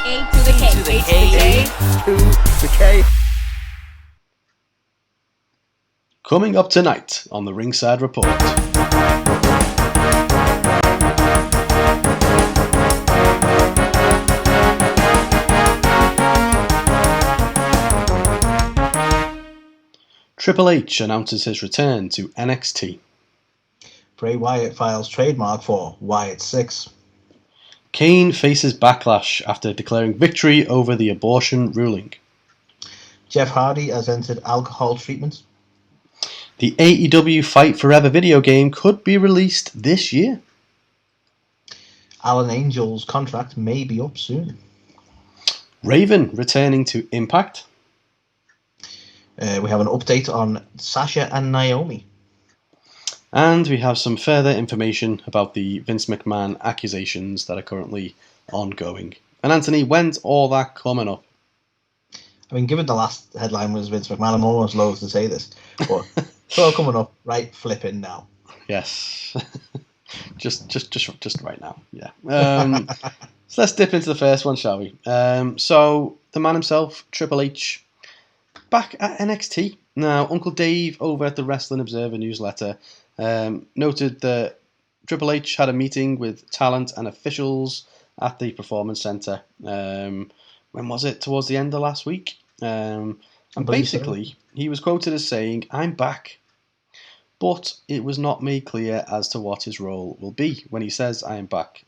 A to the K. A to the K. A to the K. Coming up tonight on the Ringside Report. Triple H announces his return to NXT. Bray Wyatt files trademark for Wyatt 6. Kane faces backlash after declaring victory over the abortion ruling. Jeff Hardy has entered alcohol treatment. The AEW Fight Forever video game could be released this year. Alan Angel's contract may be up soon. Raven returning to Impact. We have an update on Sasha and Naomi. And we have some further information about the Vince McMahon accusations that are currently ongoing. And Anthony, when's all that coming up? I mean, given the last headline was Vince McMahon, I'm almost loath to say this, but it's all coming up right flipping now. Yes, just right now. Yeah. So let's dip into the first one, shall we? So the man himself, Triple H, back at NXT now. Uncle Dave over at the Wrestling Observer newsletter noted that Triple H had a meeting with talent and officials at the Performance Center. When was it? Towards the end of last week. And basically, he was quoted as saying, "I'm back." But it was not made clear as to what his role will be when he says, "I am back."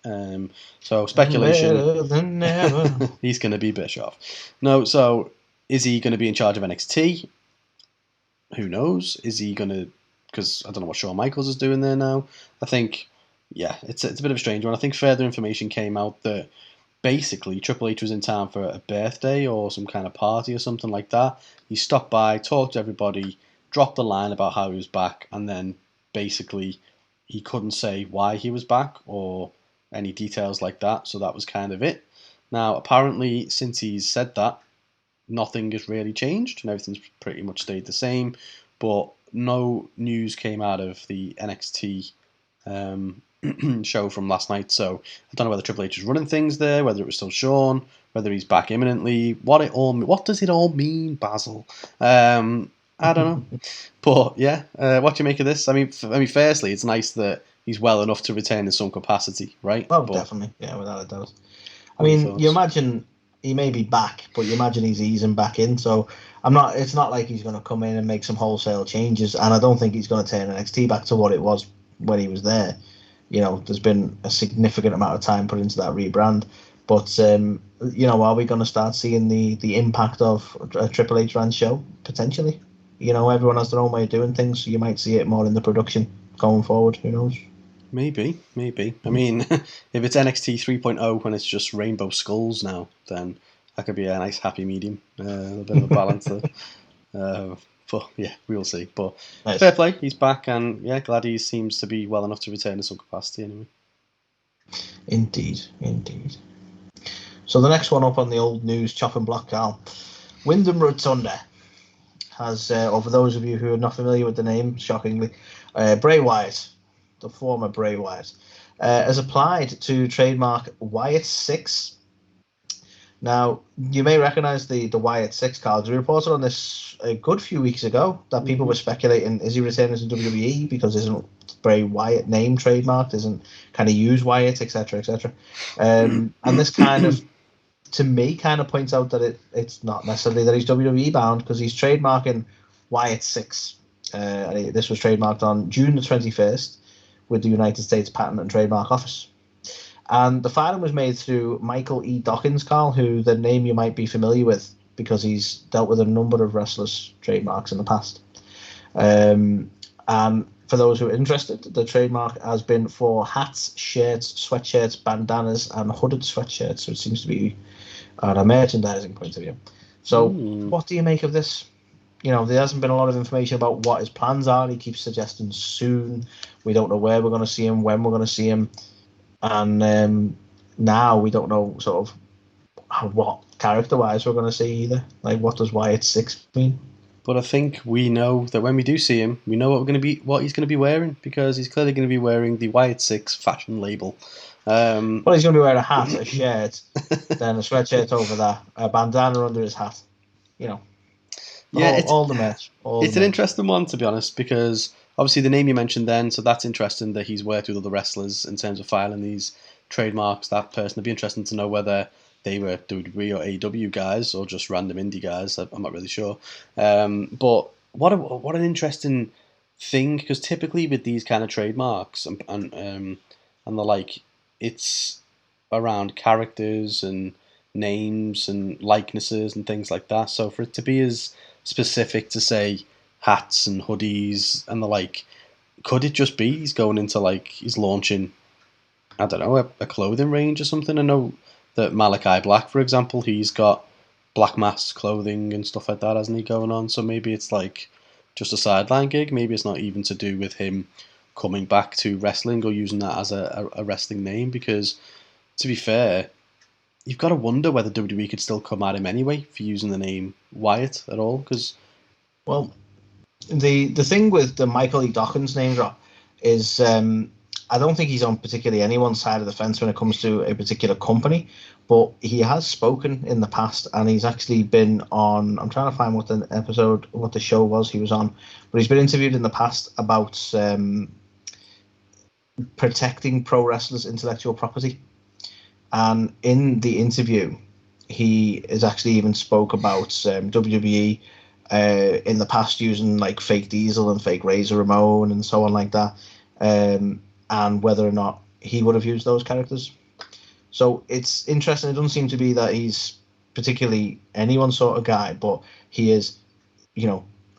So speculation. Better than ever. He's going to be Bischoff. No, so is he going to be in charge of NXT? Who knows? Is he going to... Because I don't know what Shawn Michaels is doing there now. I think, yeah, it's a bit of a strange one. I think further information came out that basically Triple H was in town for a birthday or some kind of party or something like that. He stopped by, talked to everybody, dropped a line about how he was back, and then basically he couldn't say why he was back or any details like that, so that was kind of it. Now, apparently, since he's said that, nothing has really changed and everything's pretty much stayed the same, but no news came out of the NXT show from last night, so I don't know whether Triple H is running things there, whether it was still Shawn, whether he's back imminently, what does it all mean, Basil? I don't know, but yeah, what do you make of this? I mean, firstly, it's nice that he's well enough to retain in some capacity, right? Oh, definitely, yeah, without a doubt. I mean, you imagine he may be back, but you imagine he's easing back in, so it's not like he's going to come in and make some wholesale changes, and I don't think he's going to turn NXT back to what it was when he was there. You know, there's been a significant amount of time put into that rebrand, but you know, are we going to start seeing the impact of a Triple H ran show potentially? You know, everyone has their own way of doing things, so you might see it more in the production going forward. Who knows? Maybe. I mean, if it's NXT 3.0 when it's just rainbow skulls now, then that could be a nice happy medium, a bit of a balance there. But yeah, we'll see. But nice. Fair play, he's back, and yeah, glad he seems to be well enough to return in some capacity anyway. Indeed. So the next one up on the old news chopping block, Carl. Wyndham Rotunda has, or for those of you who are not familiar with the name, shockingly, Bray Wyatt, the former Bray Wyatt, has applied to trademark Wyatt 6. Now, you may recognise the Wyatt 6 cards. We reported on this a good few weeks ago that people were speculating, is he returning to WWE because isn't Bray Wyatt name trademarked, can he use Wyatt, etc., etc. And this kind of, to me, kind of points out that it's not necessarily that he's WWE bound, because he's trademarking Wyatt 6. This was trademarked on June the 21st with the United States Patent and Trademark Office. And the filing was made through Michael E. Dawkins, Carl, who the name you might be familiar with because he's dealt with a number of wrestlers' trademarks in the past. And for those who are interested, the trademark has been for hats, shirts, sweatshirts, bandanas, and hooded sweatshirts. So it seems to be on a merchandising point of view. So what do you make of this? You know, there hasn't been a lot of information about what his plans are. He keeps suggesting soon. We don't know where we're going to see him, when we're going to see him. And now we don't know sort of what character-wise we're going to see either. Like, what does Wyatt 6 mean? But I think we know that when we do see him, we know what he's going to be wearing, because he's clearly going to be wearing the Wyatt 6 fashion label. Well, he's going to be wearing a hat, a shirt, then a sweatshirt over that, a bandana under his hat. You know, all the merch. It's an interesting one, to be honest, because obviously the name you mentioned then, so that's interesting that he's worked with other wrestlers in terms of filing these trademarks. That person, it'd be interesting to know whether they were WWE or AEW guys or just random indie guys. I'm not really sure. But what an interesting thing, because typically with these kind of trademarks and the like, it's around characters and names and likenesses and things like that. So for it to be as specific to say hats and hoodies and the like, could it just be he's going into he's launching, I don't know, a clothing range or something? I know that Malachi Black, for example, he's got Black Mass clothing and stuff like that, hasn't he, going on? So maybe it's just a sideline gig. Maybe it's not even to do with him coming back to wrestling or using that as a wrestling name, because to be fair, you've got to wonder whether WWE could still come at him anyway for using the name Wyatt at all. Well, the thing with the Michael E. Dawkins name drop is I don't think he's on particularly anyone's side of the fence when it comes to a particular company, but he has spoken in the past, and he's actually been on, I'm trying to find what the show was he was on, but he's been interviewed in the past about protecting pro wrestlers' intellectual property. And in the interview, he has actually even spoke about WWE in the past using fake Diesel and fake Razor Ramon and so on like that, and whether or not he would have used those characters. So it's interesting. It doesn't seem to be that he's particularly anyone's sort of guy, but he is,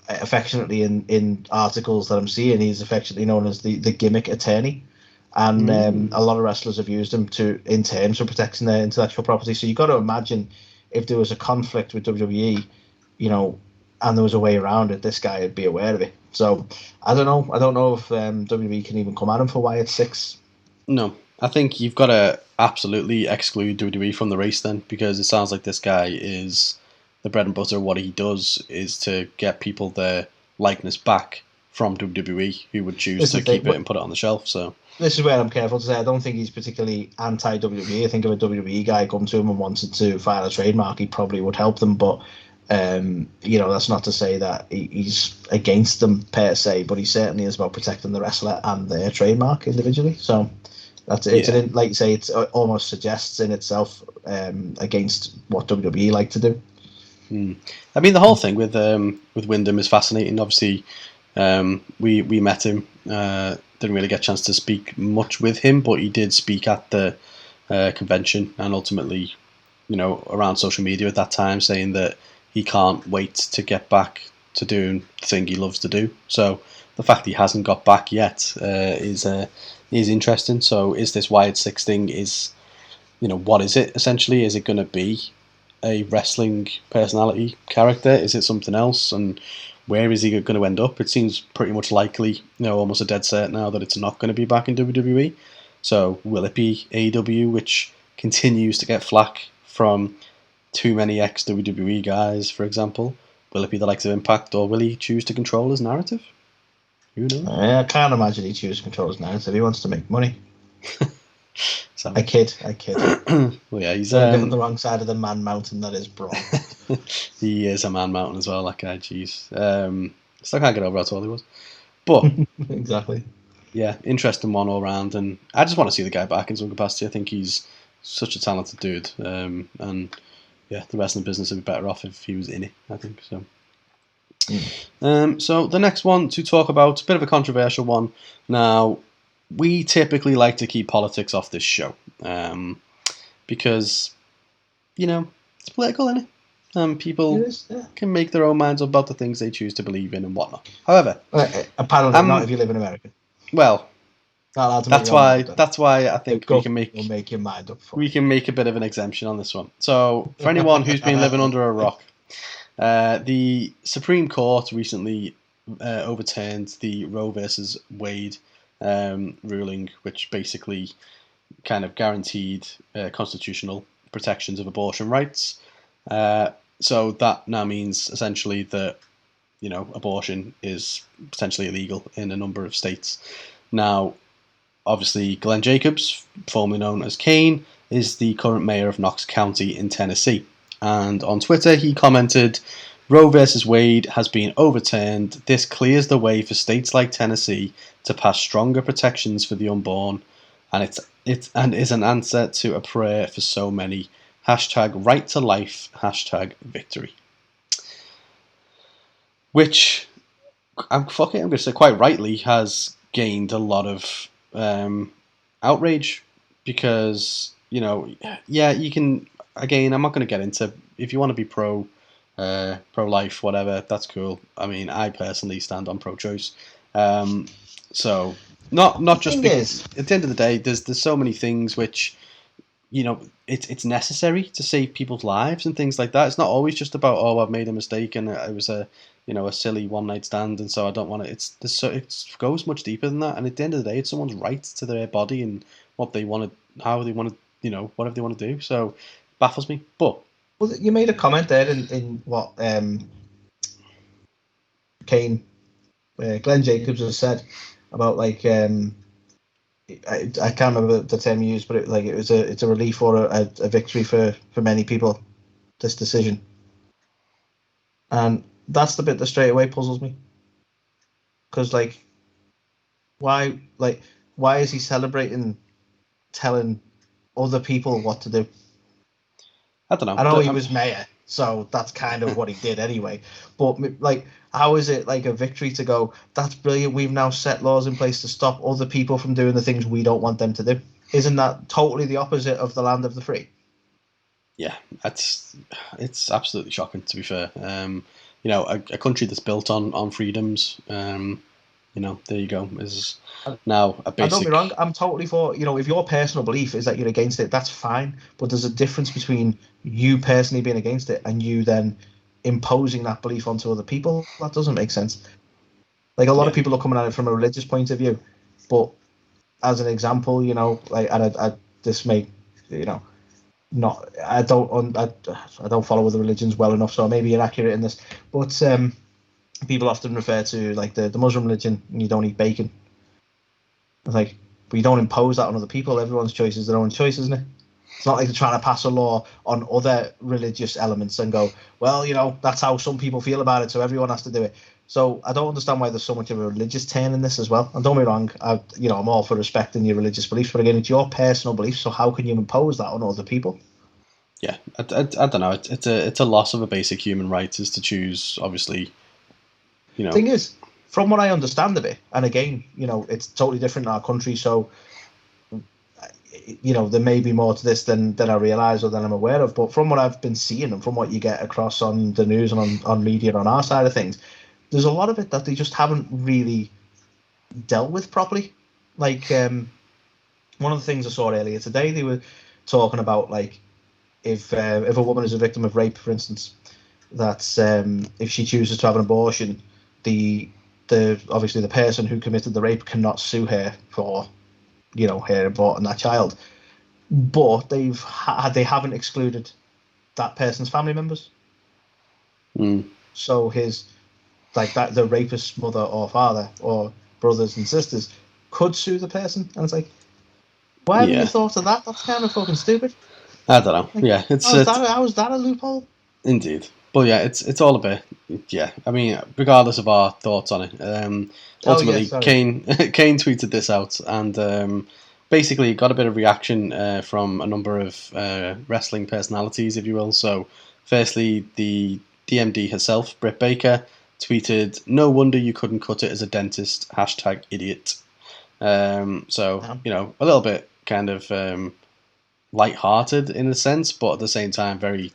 affectionately in articles that I'm seeing, he's affectionately known as the gimmick attorney. And a lot of wrestlers have used him in terms of protecting their intellectual property. So you've got to imagine if there was a conflict with WWE, and there was a way around it, this guy would be aware of it. So I don't know. I don't know if WWE can even come at him for Wyatt 6. No, I think you've got to absolutely exclude WWE from the race then, because it sounds like this guy is the bread and butter. What he does is to get people their likeness back from WWE, who would choose to keep it and put it on the shelf. So this is where I'm careful to say I don't think he's particularly anti-WWE. I think if a WWE guy come to him and wanted to file a trademark, he probably would help them. But that's not to say that he's against them per se, but he certainly is about protecting the wrestler and their trademark individually. So that's it. Yeah. Like you say, it almost suggests in itself against what WWE like to do. I mean, the whole thing with Wyndham is fascinating. Obviously, we met him. Didn't really get a chance to speak much with him, but he did speak at the convention and ultimately, around social media at that time, saying that he can't wait to get back to doing the thing he loves to do. So the fact he hasn't got back yet is interesting. So is this Wyatt 6 thing, what is it essentially? Is it going to be a wrestling personality character? Is it something else? And where is he going to end up? It seems pretty much likely, almost a dead set now, that it's not going to be back in WWE. So will it be AEW, which continues to get flack from too many ex-WWE guys, for example? Will it be the likes of Impact, or will he choose to control his narrative? Who knows? I can't imagine he chooses to control his narrative. He wants to make money. So, I kid. Well, yeah, he's on the wrong side of the man mountain that is Braun. He is a man mountain as well, that guy. Jeez, still can't get over how tall he was. But exactly. Yeah, interesting one all round, and I just want to see the guy back in some capacity. I think he's such a talented dude, and yeah, the wrestling business would be better off if he was in it, I think so. So the next one to talk about, a bit of a controversial one. Now, we typically like to keep politics off this show, because, it's political, isn't it? People can make their own minds up about the things they choose to believe in and whatnot. However, apparently not if you live in America. Well, that's why I think we can make your mind up. We can make a bit of an exemption on this one. So, for anyone who's been living under a rock, the Supreme Court recently overturned the Roe versus Wade ruling, which basically kind of guaranteed constitutional protections of abortion rights. So that now means essentially that abortion is potentially illegal in a number of states. Now, obviously, Glenn Jacobs, formerly known as Kane, is the current mayor of Knox County in Tennessee. And on Twitter, he commented, Roe versus Wade has been overturned. This clears the way for states like Tennessee to pass stronger protections for the unborn, and it is an answer to a prayer for so many. Hashtag right to life. Hashtag victory. Which I'm going to say quite rightly has gained a lot of outrage because you can. Again, I'm not going to get into if you want to be pro-life, whatever. That's cool. I mean, I personally stand on pro-choice. So not just because at the end of the day, there's so many things which it's necessary to save people's lives and things like that. It's not always just about I've made a mistake and it was a silly one night stand and so I don't want to. It goes much deeper than that. And at the end of the day, it's someone's right to their body and what they want to, how they want to, whatever they want to do. So baffles me. But you made a comment there in what Glenn Jacobs has said about I can't remember the term you used, but it's a relief or a victory for many people, this decision. And that's the bit that straight away puzzles me. Because why is he celebrating telling other people what to do? I don't know. I know he was mayor, so that's kind of what he did anyway. But how is it a victory to go, that's brilliant, we've now set laws in place to stop other people from doing the things we don't want them to do? Isn't that totally the opposite of the land of the free? Yeah, it's absolutely shocking, to be fair. A country that's built on freedoms, there you go, is now a basic... Don't be wrong, I'm totally for, if your personal belief is that you're against it, that's fine. But there's a difference between you personally being against it and you then imposing that belief onto other people. That doesn't make sense. A lot of people are coming at it from a religious point of view, but as an example, this may, not, I don't follow other religions well enough, so I may be inaccurate in this, but people often refer to the Muslim religion, and you don't eat bacon. But you don't impose that on other people. Everyone's choice is their own choice, isn't it? It's not like they're trying to pass a law on other religious elements and go, well, that's how some people feel about it, so everyone has to do it. So I don't understand why there's so much of a religious turn in this as well. And don't be wrong, I'm all for respecting your religious beliefs, but again, it's your personal beliefs, so how can you impose that on other people? Yeah, I don't know. It's a loss of a basic human right is to choose, obviously, Thing is, from what I understand of it, and again, it's totally different in our country, so there may be more to this than I realise or than I'm aware of, but from what I've been seeing and from what you get across on the news and on media on our side of things, there's a lot of it that they just haven't really dealt with properly. One of the things I saw earlier today, they were talking about if a woman is a victim of rape, for instance, that if she chooses to have an abortion, the obviously the person who committed the rape cannot sue her for her aborting that child, but they haven't excluded that person's family members. So his the rapist's mother or father or brothers and sisters could sue the person, and it's why haven't you thought of that? That's kind of fucking stupid. I don't know. Yeah, how is that a loophole? Indeed. But yeah, it's all a bit. Yeah, I mean, regardless of our thoughts on it, ultimately, Kane tweeted this out and basically got a bit of reaction from a number of wrestling personalities, if you will. So, firstly, the DMD herself, Britt Baker, tweeted, "No wonder you couldn't cut it as a dentist. #idiot." So a little bit kind of light-hearted in a sense, but at the same time, very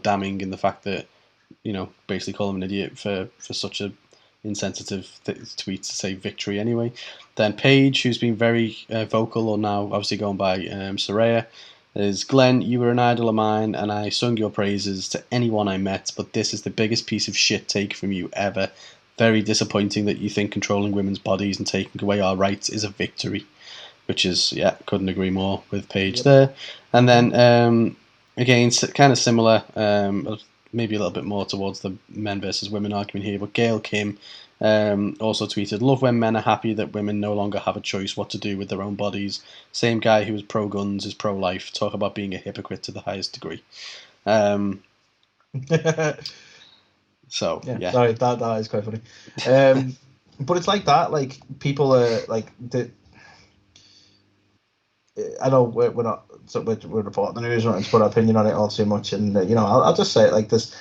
damning in the fact that. Basically call him an idiot for such a insensitive tweet to say victory anyway. Then Paige, who's been very vocal, or now obviously going by Saraya, is Glenn, you were an idol of mine and I sung your praises to anyone I met, but this is the biggest piece of shit take from you ever. Very disappointing that you think controlling women's bodies and taking away our rights is a victory. Which is, couldn't agree more with Paige there. And then, again, kind of similar, maybe a little bit more towards the men versus women argument here, but Gail Kim Also tweeted, "Love when men are happy that women no longer have a choice what to do with their own bodies. Same guy who is pro-guns is pro-life. Talk about being a hypocrite to the highest degree." So yeah. Sorry, that is quite funny. But it's like that. Like people are like I know we're not we're reporting the news, we're not to put our opinion on it all too much, and I'll just say it like this.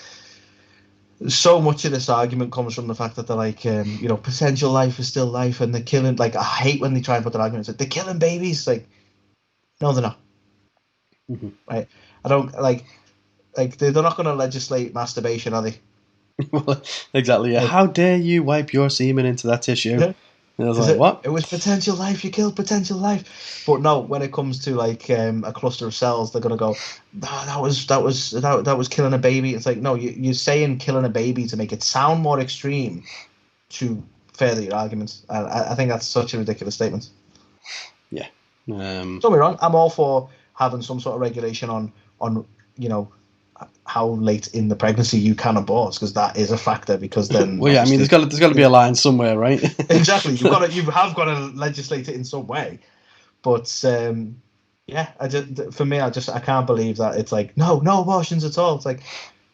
So much of this argument comes from the fact that they're like, potential life is still life, and they're killing. Like, I hate when they try and put that argument. Like, they're killing babies. Like, no, they're not. Mm-hmm. Right? I don't like they're not going to legislate masturbation, are they? Well, exactly. Yeah. How dare you wipe your semen into that tissue? Yeah. And I was like, what? It was potential life. You killed potential life. But no, when it comes to like a cluster of cells, they're gonna go, that was killing a baby. It's like, no, you're saying killing a baby to make it sound more extreme to further your arguments. I think that's such a ridiculous statement. Yeah. Don't be wrong. I'm all for having some sort of regulation on how late in the pregnancy you can abort, because that is a factor. Because then, well, yeah, I mean, there's got to be a line somewhere, right? Exactly. You have got to legislate it in some way. But for me, I can't believe that it's like no abortions at all. It's like,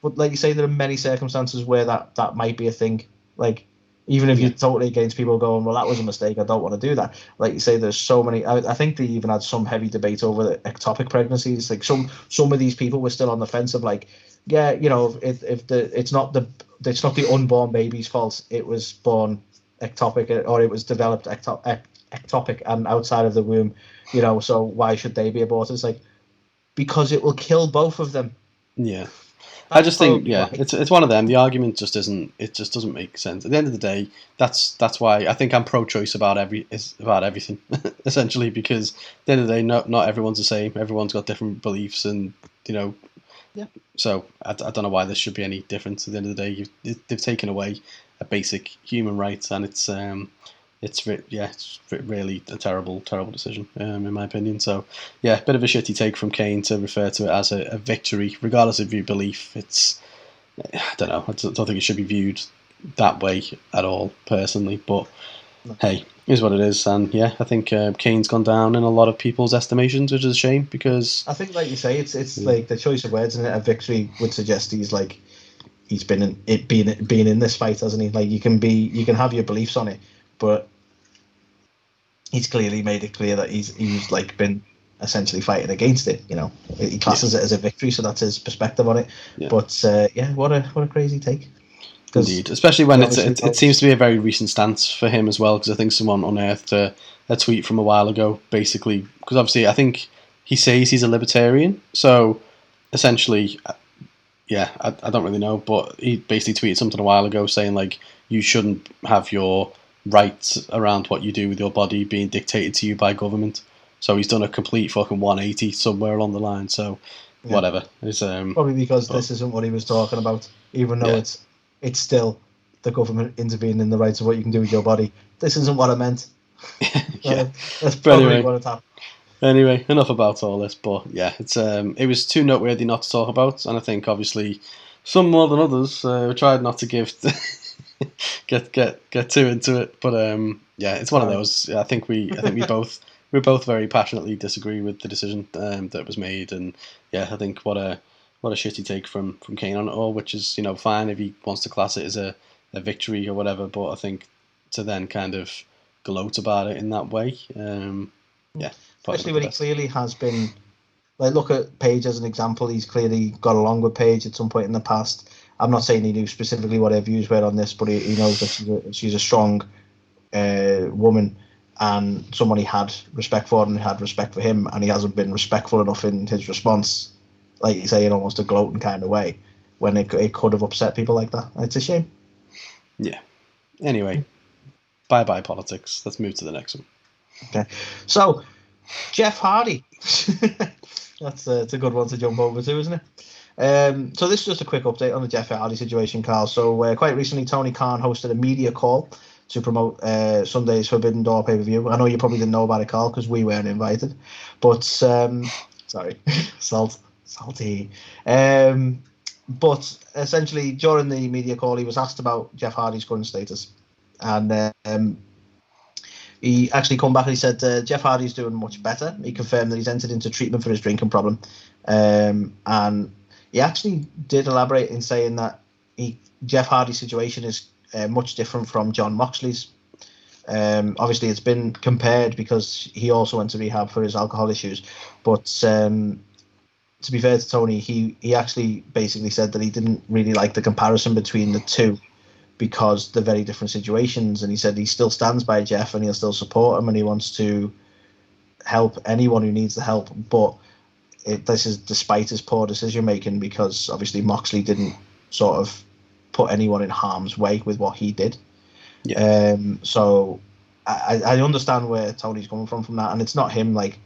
but like you say, there are many circumstances where that might be a thing. Like, even if you're totally against people going, well, that was a mistake, I don't want to do that. Like you say, there's so many. I think they even had some heavy debate over the ectopic pregnancies. Like some of these people were still on the fence of like, yeah, if it's not the unborn baby's fault, it was born ectopic, or it was developed ectopic and outside of the womb, so why should they be aborted? It's like, because it will kill both of them. Yeah. That's I just think, right. it's one of them. The argument just doesn't make sense. At the end of the day, that's why I think I'm pro-choice about everything, essentially, because at the end of the day, not everyone's the same. Everyone's got different beliefs, and so I don't know why this should be any different. At the end of the day, they've taken away a basic human right, and it's really a terrible decision, in my opinion. So, yeah, bit of a shitty take from Kane to refer to it as a victory, regardless of your belief. I don't know. I don't think it should be viewed that way at all, personally. But hey, is what it is. And yeah, I think Kane's gone down in a lot of people's estimations, which is a shame, because I think, like you say, it's like the choice of words, and a victory would suggest he's been in this fight, hasn't he? Like you can have your beliefs on it, but he's clearly made it clear that he's like been essentially fighting against it. He classes it as a victory, so that's his perspective on it. Yeah. But what a crazy take. Indeed, especially when it seems to be a very recent stance for him as well, because I think someone unearthed a tweet from a while ago, basically, because obviously I think he says he's a libertarian, so essentially, I don't really know, but he basically tweeted something a while ago saying like you shouldn't have your rights around what you do with your body being dictated to you by government. So he's done a complete fucking 180 somewhere along the line. So whatever. It's, probably because this isn't what he was talking about, even though it's still the government intervening in the rights of what you can do with your body. This isn't what I meant. That's probably what it's happened. Anyway, enough about all this, but yeah, it was too noteworthy not to talk about, and I think obviously some more than others tried not to get too into it, but it's one of those. I think we both very passionately disagree with the decision that was made, and I think what a shitty take from Kane on it all, which is fine if he wants to class it as a victory or whatever, but I think to then kind of gloat about it in that way, especially when he clearly has been, like, look at Paige as an example. He's clearly got along with Paige at some point in the past. I'm not saying he knew specifically what her views were on this, but he knows that she's a strong woman and someone he had respect for, and had respect for him, and he hasn't been respectful enough in his response, like you say, in almost a gloating kind of way, when it could have upset people like that. It's a shame. Yeah. Anyway, bye politics. Let's move to the next one. Okay. So, Jeff Hardy. That's a good one to jump over to, isn't it? So this is just a quick update on the Jeff Hardy situation, Carl. So quite recently, Tony Khan hosted a media call to promote Sunday's Forbidden Door pay-per-view. I know you probably didn't know about it, Carl, because we weren't invited. But, sorry, salty. But essentially, during the media call, he was asked about Jeff Hardy's current status. and he actually come back and he said Jeff Hardy's doing much better. He confirmed that he's entered into treatment for his drinking problem, and he actually did elaborate in saying that Jeff Hardy's situation is much different from Jon Moxley's. Obviously, it's been compared because he also went to rehab for his alcohol issues, but to be fair to Tony, he actually basically said that he didn't really like the comparison between the two because they're very different situations, and he said he still stands by Jeff and he'll still support him and he wants to help anyone who needs the help, but this is despite his poor decision making, because obviously Moxley didn't sort of put anyone in harm's way with what he did. Yeah. So I understand where Tony's coming from that, and it's not him like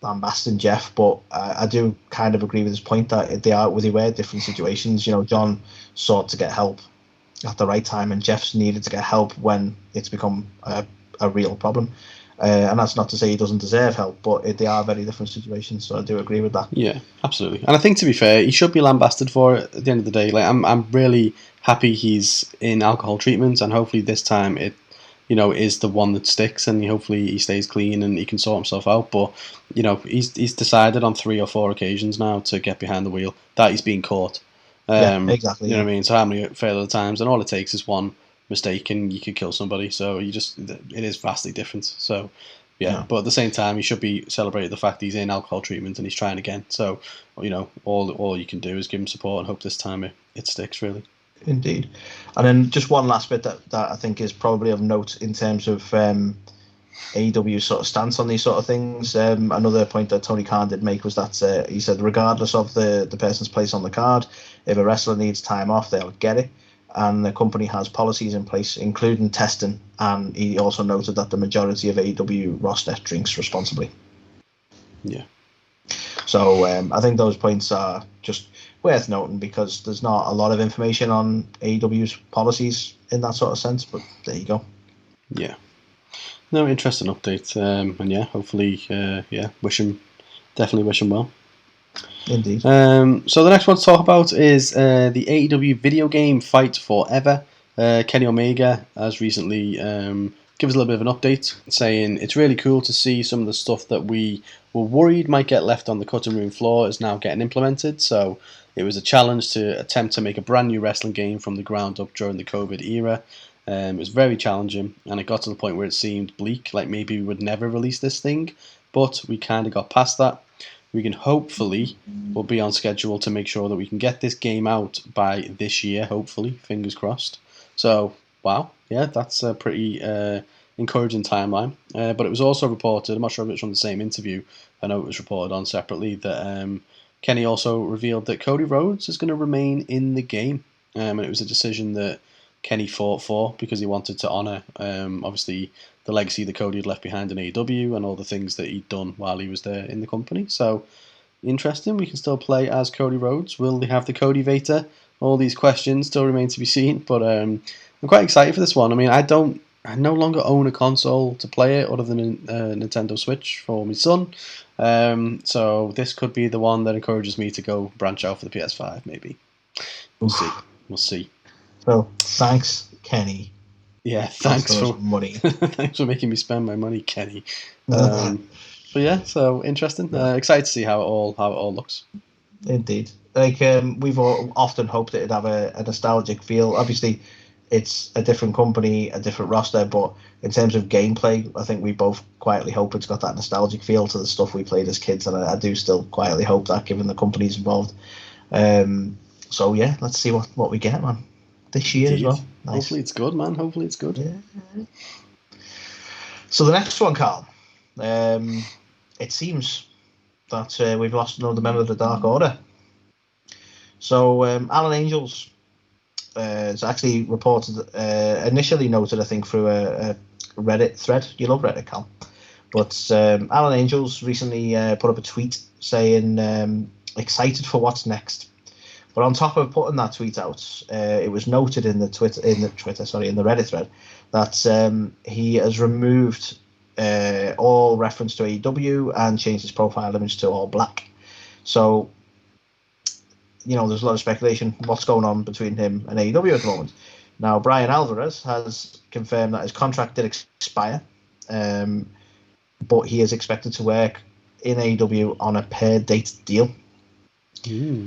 lambasting Jeff, but I do kind of agree with his point that they were different situations. You know, John sought to get help at the right time, and Jeff's needed to get help when it's become a real problem. And that's not to say he doesn't deserve help, but they are very different situations. So I do agree with that. Yeah, absolutely. And I think, to be fair, he should be lambasted for it at the end of the day. Like, I'm really happy he's in alcohol treatment, and hopefully this time it, is the one that sticks, and hopefully he stays clean and he can sort himself out. But he's decided on 3 or 4 occasions now to get behind the wheel that he's being caught. Yeah, exactly. You know what I mean? So how many further times? And all it takes is one mistake and you could kill somebody. So it is vastly different. So yeah, but at the same time, he should be celebrating the fact that he's in alcohol treatment and he's trying again. So all you can do is give him support and hope this time it sticks, really. Indeed. And then just one last bit that I think is probably of note in terms of AEW's sort of stance on these sort of things. Another point that Tony Khan did make was that he said regardless of the person's place on the card, if a wrestler needs time off, they'll get it. And the company has policies in place, including testing. And he also noted that the majority of AEW roster drinks responsibly. Yeah. So I think those points are just worth noting, because there's not a lot of information on AEW's policies in that sort of sense. But there you go. Yeah. No, interesting update. And yeah, hopefully, definitely wish him well. Indeed. So the next one to talk about is the AEW video game Fight Forever. Kenny Omega has recently given us a little bit of an update, saying it's really cool to see some of the stuff that we were worried might get left on the cutting room floor is now getting implemented. So it was a challenge to attempt to make a brand new wrestling game from the ground up during the COVID era. It was very challenging, and it got to the point where it seemed bleak, like maybe we would never release this thing, but we kind of got past that. We can hopefully, we'll be on schedule to make sure that we can get this game out by this year, hopefully, fingers crossed. So, wow, yeah, that's a pretty encouraging timeline. But it was also reported, I'm not sure if it's from the same interview, I know it was reported on separately, that Kenny also revealed that Cody Rhodes is going to remain in the game. And it was a decision that Kenny fought for because he wanted to honour, obviously, the legacy that Cody had left behind in AEW and all the things that he'd done while he was there in the company. So, interesting. We can still play as Cody Rhodes. Will they have the Cody Vader? All these questions still remain to be seen. But I'm quite excited for this one. I mean, I no longer own a console to play it other than a Nintendo Switch for my son. So this could be the one that encourages me to go branch out for the PS5, maybe. We'll see. So, thanks, Kenny. Yeah, thanks for money. Thanks for making me spend my money, Kenny. But yeah, so interesting. Excited to see how it all looks. Indeed, like we've often hoped it'd have a nostalgic feel. Obviously, it's a different company, a different roster, but in terms of gameplay, I think we both quietly hope it's got that nostalgic feel to the stuff we played as kids, and I do still quietly hope that, given the companies involved. So yeah, let's see what we get, man. This year as well. Nice. Hopefully it's good, man. Hopefully it's good. Yeah. So the next one, Carl. It seems that we've lost another member of the Dark Order. So Alan Angels is actually reported, initially noted, I think, through a Reddit thread. You love Reddit, Carl. But Alan Angels recently put up a tweet saying, excited for what's next. But on top of putting that tweet out, it was noted in the Reddit thread that he has removed all reference to AEW and changed his profile image to all black. So, there's a lot of speculation what's going on between him and AEW at the moment. Now, Brian Alvarez has confirmed that his contract did expire, but he is expected to work in AEW on a per-date deal.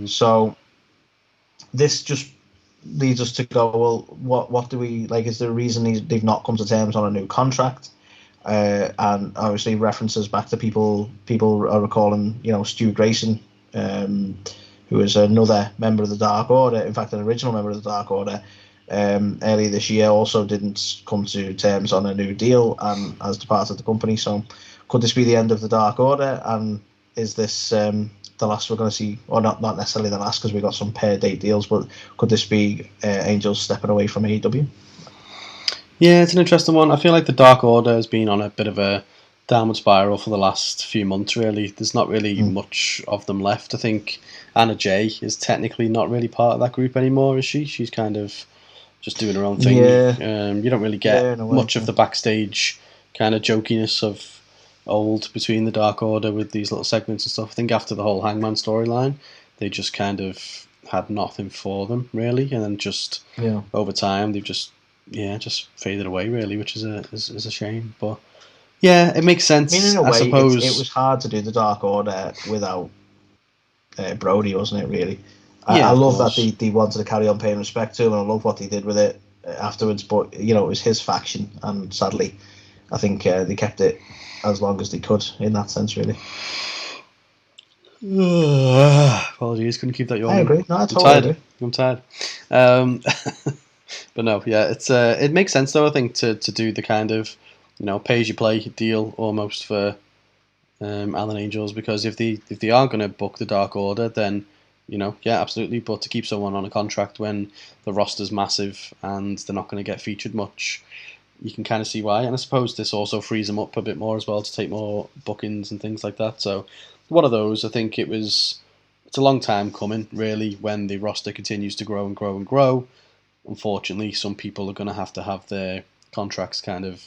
So this just leads us to go, well, what do we like? Is there a reason they've not come to terms on a new contract? And obviously references back to people are recalling, Stu Grayson, who is another member of the Dark Order, in fact an original member of the Dark Order, earlier this year also didn't come to terms on a new deal and has departed the company. So could this be the end of the Dark Order, and is this the last we're going to see, or not necessarily the last because we got some per date deals, but could this be Angels stepping away from AEW? Yeah, it's an interesting one. I feel like the Dark Order has been on a bit of a downward spiral for the last few months, really. There's not really much of them left. I think Anna Jay is technically not really part of that group anymore, is she? She's kind of just doing her own thing. Yeah. You don't really get much of the backstage kind of jokiness of old between the Dark Order with these little segments and stuff. I think after the whole Hangman storyline, they just kind of had nothing for them, really. And then just over time, they've just faded away, really, which is a shame. But yeah, it makes sense. I mean, in a I way, suppose it was hard to do the Dark Order without Brody, wasn't it? Really, Yeah, I love course. that they wanted to carry on paying respect to him, and I love what they did with it afterwards. But it was his faction, and sadly, I think they kept it as long as they could in that sense, really. Apologies, couldn't keep that yawn. I agree. No, I totally agree. I'm tired. But no, yeah, it's it makes sense though. I think to do the kind of pay as you play deal almost for Allen Angels, because if they are going to book the Dark Order, then absolutely. But to keep someone on a contract when the roster's massive and they're not going to get featured much, you can kind of see why. And I suppose this also frees them up a bit more as well to take more bookings and things like that. So one of those, I think it's a long time coming, really, when the roster continues to grow and grow and grow. Unfortunately, some people are going to have their contracts kind of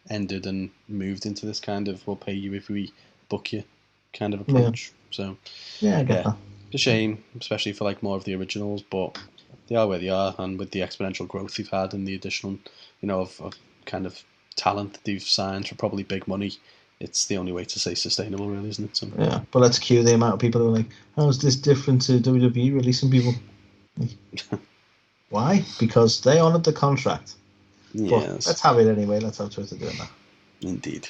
ended and moved into this kind of we'll pay you if we book you kind of approach. So I get that. It's a shame, especially for like more of the originals, but they are where they are, and with the exponential growth they've had and the additional, of kind of talent that they've signed for probably big money, it's the only way to say sustainable, really, isn't it? So, yeah, but let's cue the amount of people who are like, how is this different to WWE releasing people? Why? Because they honoured the contract. Yes. But let's have it anyway. Let's have Twitter doing that. Indeed.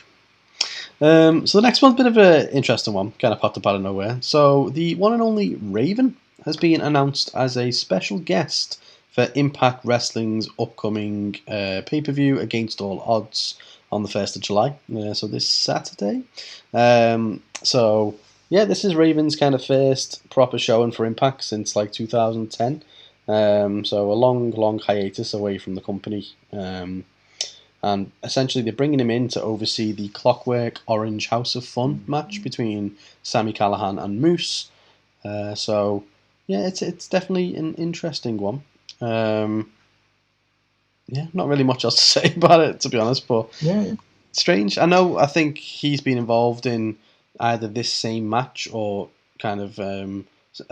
So the next one's a bit of an interesting one, kind of popped up out of nowhere. So the one and only Raven has been announced as a special guest for Impact Wrestling's upcoming pay-per-view Against All Odds on the 1st of July. So this Saturday. This is Raven's kind of first proper showing for Impact since like 2010. So a long hiatus away from the company. And essentially they're bringing him in to oversee the Clockwork Orange House of Fun match between Sami Callihan and Moose. It's definitely an interesting one. Not really much else to say about it, to be honest, but strange. I think he's been involved in either this same match or kind of a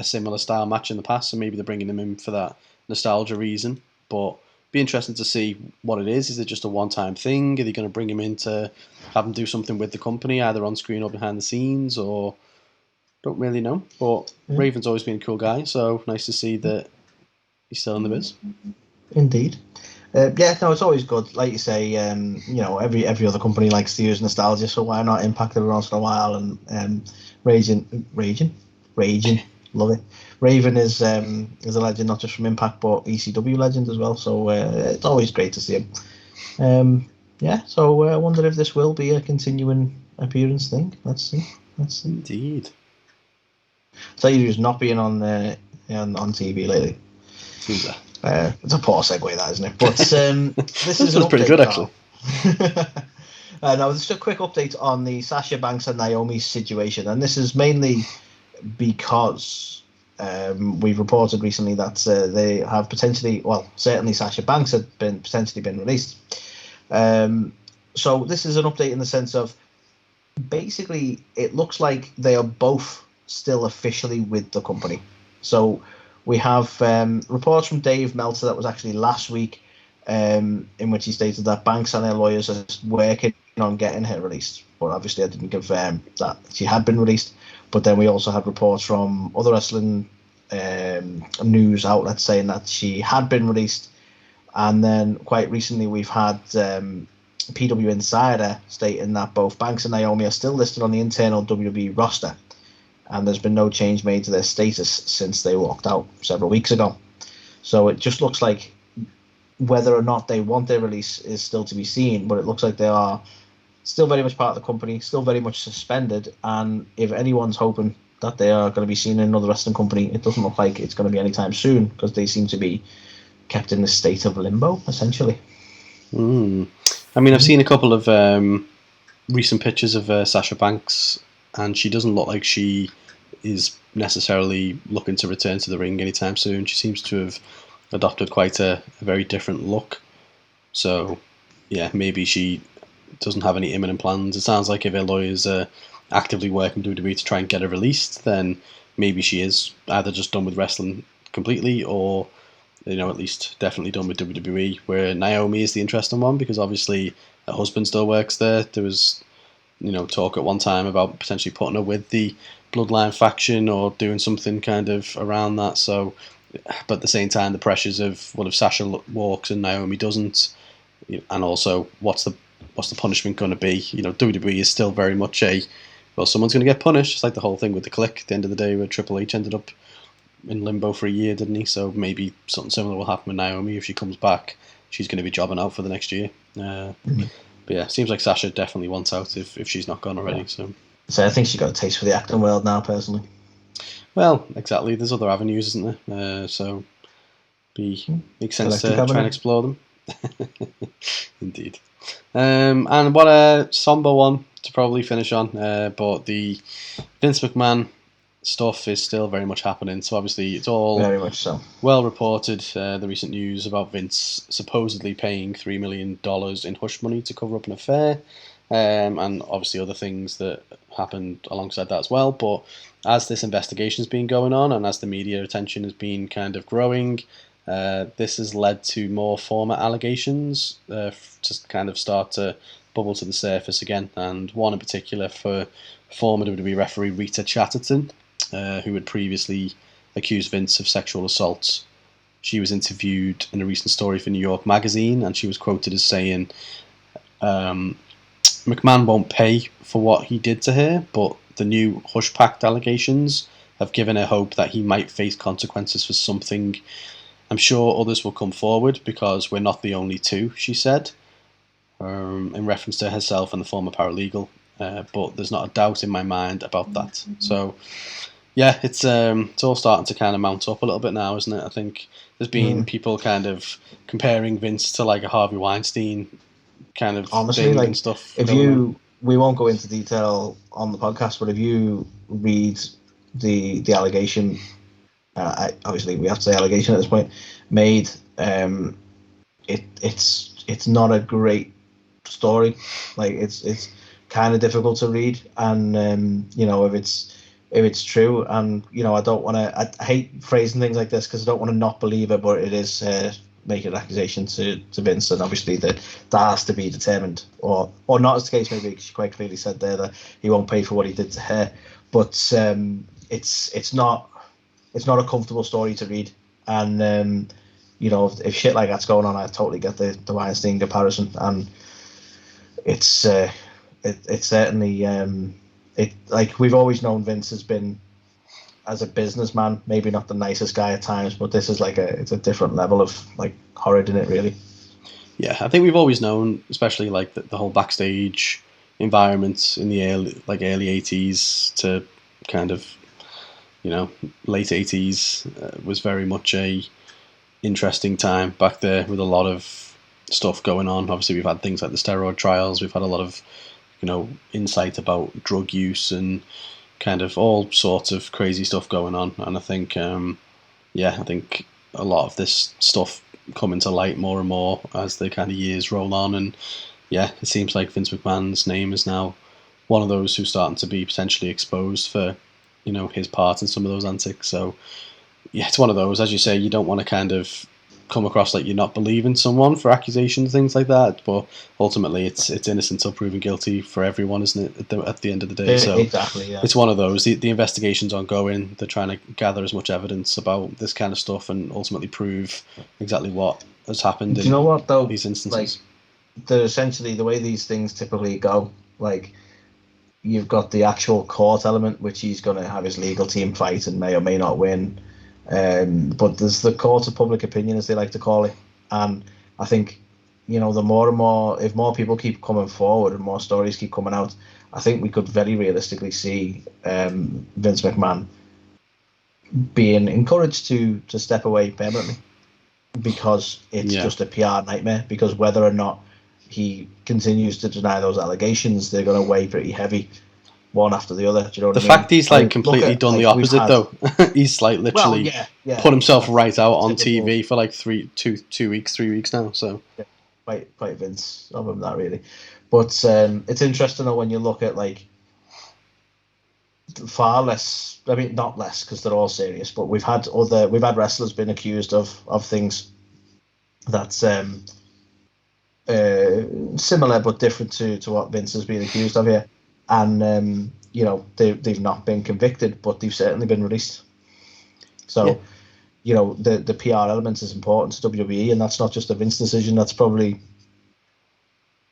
similar style match in the past, so maybe they're bringing him in for that nostalgia reason, but be interesting to see what it is. Is it just a one-time thing? Are they going to bring him in to have him do something with the company, either on screen or behind the scenes, or don't really know. But Raven's always been a cool guy, so nice to see that he's still in the biz. Indeed. It's always good. Like you say, every other company likes to use nostalgia, so why not Impact every once in a while? And Raging, love it. Raven is a legend, not just from Impact, but ECW legend as well. So it's always great to see him. So I wonder if this will be a continuing appearance thing. Let's see. Indeed. So you're not being on TV lately. Who's that? It's a poor segue, that, isn't it? But this is pretty good, actually. Now, just a quick update on the Sasha Banks and Naomi situation, and this is mainly because we've reported recently that they have certainly Sasha Banks had potentially been released. So this is an update in the sense of basically it looks like they are both still officially with the company. So we have reports from Dave Meltzer that was actually last week in which he stated that Banks and her lawyers are working on getting her released. But obviously, I didn't confirm that she had been released. But then we also had reports from other wrestling news outlets saying that she had been released. And then quite recently, we've had PW Insider stating that both Banks and Naomi are still listed on the internal WWE roster, and there's been no change made to their status since they walked out several weeks ago. So it just looks like whether or not they want their release is still to be seen, but it looks like they are still very much part of the company, still very much suspended, and if anyone's hoping that they are going to be seen in another wrestling company, it doesn't look like it's going to be anytime soon, because they seem to be kept in this state of limbo, essentially. I mean, I've seen a couple of recent pictures of Sasha Banks, and she doesn't look like she is necessarily looking to return to the ring anytime soon. She seems to have adopted quite a very different look. So, yeah, maybe she doesn't have any imminent plans. It sounds like if her lawyers are actively working with WWE to try and get her released, then maybe she is either just done with wrestling completely, or at least definitely done with WWE, where Naomi is the interesting one, because obviously her husband still works there. There was, talk at one time about potentially putting her with the Bloodline faction or doing something kind of around that. So, but at the same time, the pressures of, well, if Sasha walks and Naomi doesn't, and also what's the punishment going to be? WWE is still very much someone's going to get punished. It's like the whole thing with the Click at the end of the day, where Triple H ended up in limbo for a year, didn't he? So maybe something similar will happen with Naomi. If she comes back, she's going to be jobbing out for the next year. But yeah, seems like Sasha definitely wants out if she's not gone already. So I think she got a taste for the acting world now, personally. Well, exactly. There's other avenues, isn't there? So makes sense to try and explore them. Indeed. And what a somber one to probably finish on. But the Vince McMahon stuff is still very much happening. So obviously it's all very much so well reported. The recent news about Vince supposedly paying $3 million in hush money to cover up an affair, and obviously other things that happened alongside that as well. But as this investigation's been going on, and as the media attention has been kind of growing, this has led to more former allegations to kind of start to bubble to the surface again, and one in particular for former WWE referee Rita Chatterton, who had previously accused Vince of sexual assault. She was interviewed in a recent story for New York Magazine, and she was quoted as saying, McMahon won't pay for what he did to her, but the new Hush Pact allegations have given her hope that he might face consequences for something. I'm sure others will come forward because we're not the only two, she said, in reference to herself and the former paralegal. But there's not a doubt in my mind about that. So, yeah, it's all starting to kind of mount up a little bit now, isn't it? I think there's been people kind of comparing Vince to like a Harvey Weinstein kind of honestly, thing like, and stuff. We won't go into detail on the podcast, but if you read the allegation, obviously we have to say allegation at this point, made, it's not a great story. Like it's kind of difficult to read, and if it's true, and I don't want to. I hate phrasing things like this because I don't want to not believe it, but it is making an accusation to Vince, and obviously that has to be determined, or not as the case. Maybe she quite clearly said there that he won't pay for what he did to her, but it's not a comfortable story to read, and if shit like that's going on, I totally get the Weinstein comparison, and it's certainly like we've always known Vince has been, as a businessman, maybe not the nicest guy at times, but this is it's a different level of like horror in it, really. Yeah, I think we've always known, especially like the whole backstage environment in the early 80s to kind of late 80s was very much a interesting time back there with a lot of stuff going on. Obviously, we've had things like the steroid trials. We've had a lot of insight about drug use and kind of all sorts of crazy stuff going on. And I think I think a lot of this stuff coming to light more and more as the kind of years roll on. And yeah, it seems like Vince McMahon's name is now one of those who's starting to be potentially exposed for his part in some of those antics. So yeah, it's one of those, as you say, you don't want to kind of come across like you're not believing someone for accusations, things like that. But ultimately, it's innocent until proven guilty for everyone, isn't it? At the end of the day, so exactly, yeah. It's one of those. The investigation's ongoing. They're trying to gather as much evidence about this kind of stuff and ultimately prove exactly what has happened. Do you know what though? These instances, essentially the way these things typically go, like you've got the actual court element, which he's going to have his legal team fight and may or may not win. But there's the court of public opinion, as they like to call it, and I think, you know, the more and more, if more people keep coming forward and more stories keep coming out, I think we could very realistically see Vince McMahon being encouraged to step away permanently, because it's just a PR nightmare. Because whether or not he continues to deny those allegations, they're going to weigh pretty heavy, one after the other. Do you know what I mean? The fact he's like completely done the opposite though. He's like literally put himself right out on TV for like 3 weeks now. So quite Vince of him, that really. But it's interesting though when you look at like far less. I mean, not less, because they're all serious. But we've had wrestlers been accused of things that's similar but different to what Vince has been accused of here, and you know, they've not been convicted, but they've certainly been released. So you know, the PR element is important to WWE, and that's not just a Vince decision. That's probably,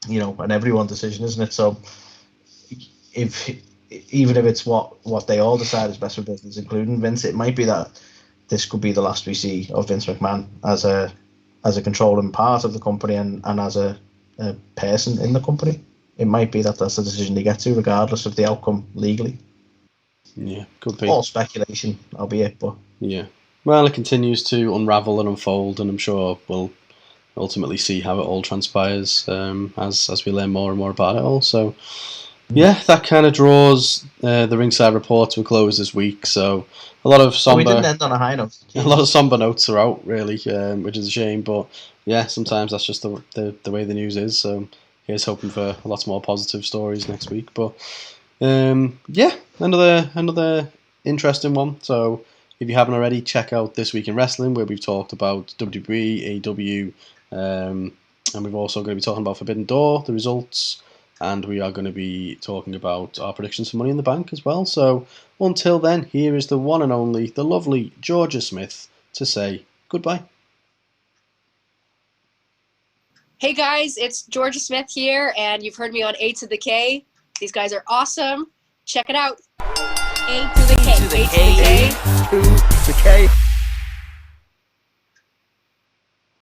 you know, an everyone decision, isn't it? So even if it's what they all decide is best for business, including Vince, it might be that this could be the last we see of Vince McMahon as a controlling part of the company and as a person in the company. It might be that that's the decision they get to, regardless of the outcome legally. Yeah, could be. All speculation, albeit, but yeah. Well, it continues to unravel and unfold, and I'm sure we'll ultimately see how it all transpires as we learn more and more about it all. So, yeah, that kind of draws the Ringside Report to a close this week. So, a lot of somber. We didn't end on a high note. A lot of somber notes throughout, really, which is a shame. But yeah, sometimes that's just the way the news is. So, here's hoping for lots more positive stories next week. But yeah, another interesting one. So, if you haven't already, check out This Week in Wrestling, where we've talked about WWE, AEW, and we've also going to be talking about Forbidden Door, the results, and we are going to be talking about our predictions for Money in the Bank as well. So until then, here is the one and only, the lovely Georgia Smith to say goodbye. Hey guys, it's Georgia Smith here, and you've heard me on A2theK. These guys are awesome. Check it out. A2theK. A2theK.